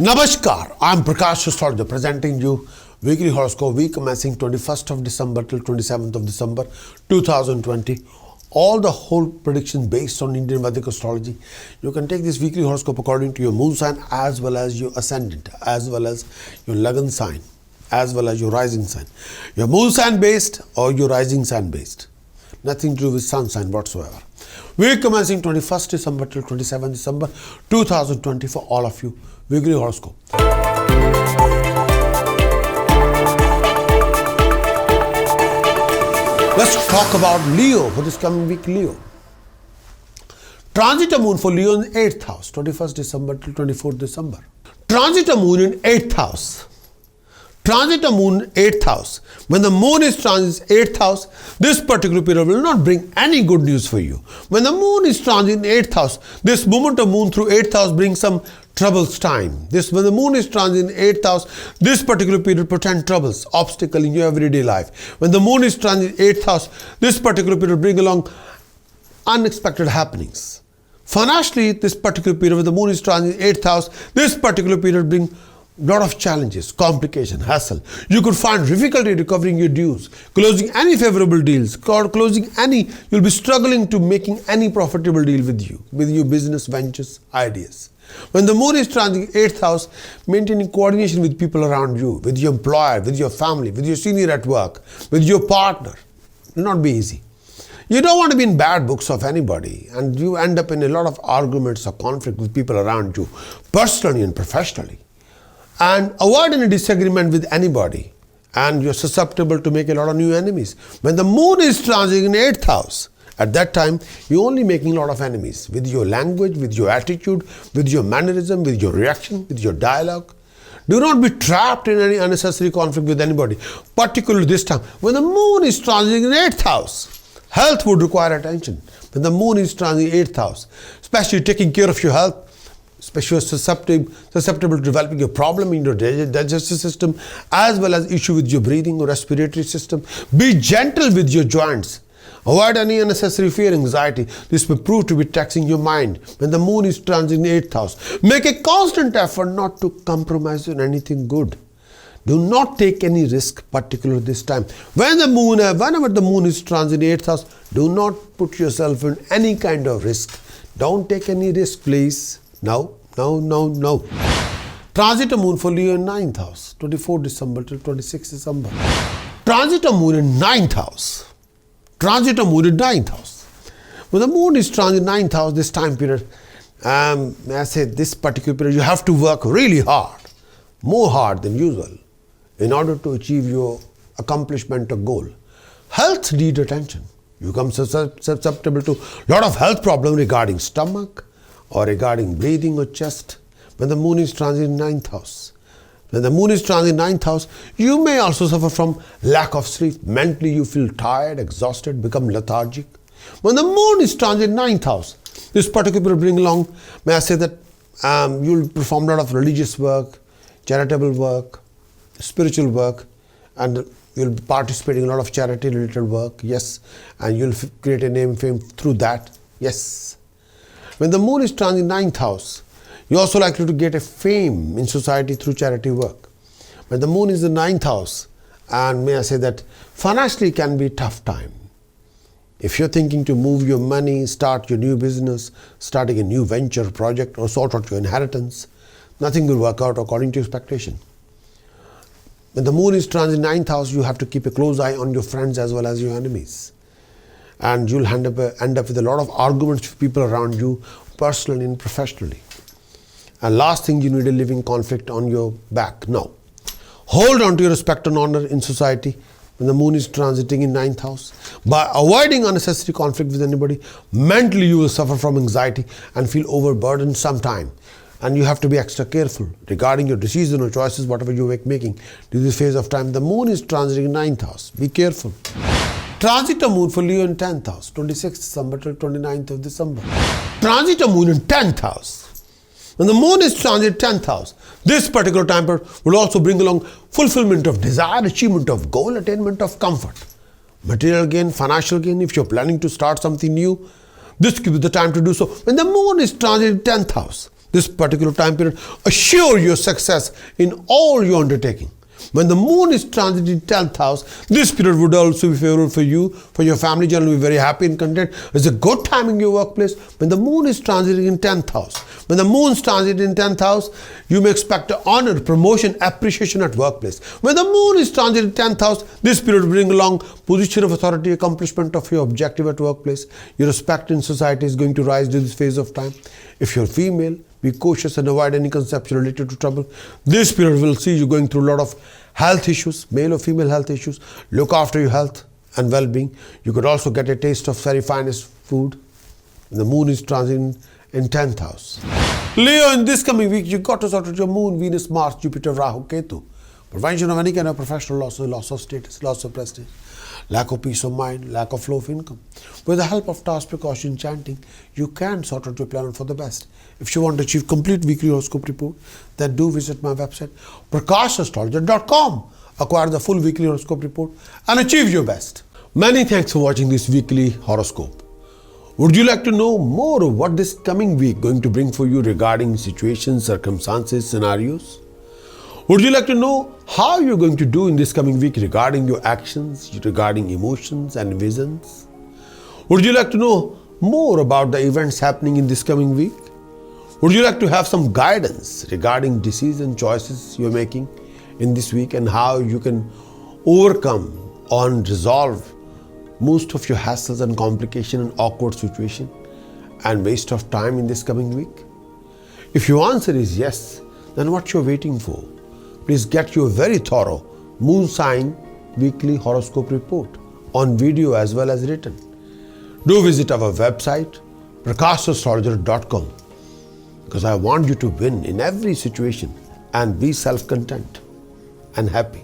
Namaskar, I am Prakash, Astrologer, presenting you weekly horoscope week commencing 21st of December till 27th of December 2020. All the whole predictions based on Indian Vedic astrology. You can take this weekly horoscope according to your moon sign as well as your ascendant, as well as your Lagna sign, as well as your rising sign. Your moon sign based or your rising sign based. Nothing to do with sun sign whatsoever. Week commencing 21st December till 27th December 2020 for all of you. Weekly horoscope. Let's talk about Leo for this coming week. Leo. Transit of moon for Leo in 8th house, 21st December till 24th December. Transit of moon in 8th house. Transit of moon 8th house. When the moon is transit 8th house, this particular period will not bring any good news for you. When the moon is transit in 8th house, this movement of moon through 8th house brings some troubles time. When the moon is transit in 8th house, this particular period presents troubles, obstacle in your everyday life. When the moon is transit in 8th house, this particular period brings along unexpected happenings. Financially, this particular period when the moon is transit in 8th house, this particular period brings lot of challenges, complication, hassle. You could find difficulty recovering your dues, closing any favorable deals, you'll be struggling to making any profitable deal with your business ventures, ideas. When the moon is transit 8th house, maintaining coordination with people around you, with your employer, with your family, with your senior at work, with your partner, will not be easy. You don't want to be in bad books of anybody, and you end up in a lot of arguments or conflict with people around you, personally and professionally. And avoid any disagreement with anybody, and you're susceptible to make a lot of new enemies. When the moon is transiting in 8th house, at that time, you're only making a lot of enemies with your language, with your attitude, with your mannerism, with your reaction, with your dialogue. Do not be trapped in any unnecessary conflict with anybody, particularly this time. When the moon is transiting in 8th house, health would require attention. When the moon is transiting in 8th house, especially taking care of your health, especially susceptible to developing a problem in your digestive system, as well as issue with your breathing or respiratory system. Be gentle with your joints. Avoid any unnecessary fear, anxiety. This may prove to be taxing your mind. When the moon is transiting in 8th house, make a constant effort not to compromise on anything good. Do not take any risk, particularly this time. Whenever the moon is transiting in 8th house, do not put yourself in any kind of risk. Don't take any risk, please. No. Transit of moon for Leo in 9th house, 24 December till 26 December. Transit of moon in 9th house. Transit of moon in 9th house. When the moon is transit in 9th house, this time period, I say this particular period, you have to work really hard, more hard than usual, in order to achieve your accomplishment or goal. Health needs attention. You become susceptible to a lot of health problems regarding stomach, or regarding breathing or chest, when the moon is transit in 9th house. When the moon is transit in 9th house, you may also suffer from lack of sleep. Mentally, you feel tired, exhausted, become lethargic. When the moon is transit in 9th house, this particular will bring along, may I say that you'll perform a lot of religious work, charitable work, spiritual work, and you'll be participating in a lot of charity-related work, yes, and you'll create a name, fame through that, yes. When the moon is transit in 9th house, you're also likely to get a fame in society through charity work. When the moon is in 9th house, and may I say that financially can be a tough time. If you're thinking to move your money, start your new business, starting a new venture project, or sort out your inheritance, nothing will work out according to expectation. When the moon is transit in 9th house, you have to keep a close eye on your friends as well as your enemies. And you'll end up with a lot of arguments with people around you, personally and professionally. And last thing, you need a living conflict on your back. No. Hold on to your respect and honor in society when the moon is transiting in 9th house. By avoiding unnecessary conflict with anybody, mentally you will suffer from anxiety and feel overburdened sometime. And you have to be extra careful regarding your decisions or choices, whatever you making during this phase of time. The moon is transiting in 9th house. Be careful. Transit of moon for Leo in 10th house, 26th December till 29th of December. Transit of moon in 10th house. When the moon is transit 10th house, this particular time period will also bring along fulfillment of desire, achievement of goal, attainment of comfort. Material gain, financial gain, if you're planning to start something new, this could be the time to do so. When the moon is transit 10th house, this particular time period assure your success in all your undertaking. When the moon is transit in 10th house, this period would also be favorable for you, for your family. Generally be very happy and content. It's a good time in your workplace. When the moon is transiting in 10th house, when the moon is transiting in 10th house, you may expect honor, promotion, appreciation at workplace. When the moon is transiting in 10th house, this period will bring along position of authority, accomplishment of your objective at workplace. Your respect in society is going to rise during this phase of time. If you're female, be cautious and avoid any conception related to trouble. This period will see you going through a lot of health issues, male or female health issues. Look after your health and well-being. You could also get a taste of very finest food. The moon is transiting in 10th house. Leo, in this coming week, you got to sort out your moon, Venus, Mars, Jupiter, Rahu, Ketu. Prevention of any kind of professional loss of status, loss of prestige, lack of peace of mind, lack of flow of income. With the help of task, precaution, chanting, you can sort out your plan for the best. If you want to achieve complete weekly horoscope report, then do visit my website, astrologer.com. Acquire the full weekly horoscope report and achieve your best. Many thanks for watching this weekly horoscope. Would you like to know more of what this coming week going to bring for you regarding situations, circumstances, scenarios? Would you like to know how you're going to do in this coming week regarding your actions, regarding emotions and visions? Would you like to know more about the events happening in this coming week? Would you like to have some guidance regarding decision choices you're making in this week and how you can overcome or resolve most of your hassles and complication and awkward situation and waste of time in this coming week? If your answer is yes, then what you're waiting for? Please get your very thorough moon sign weekly horoscope report on video as well as written. Do visit our website, astrologer.com, because I want you to win in every situation and be self-content and happy.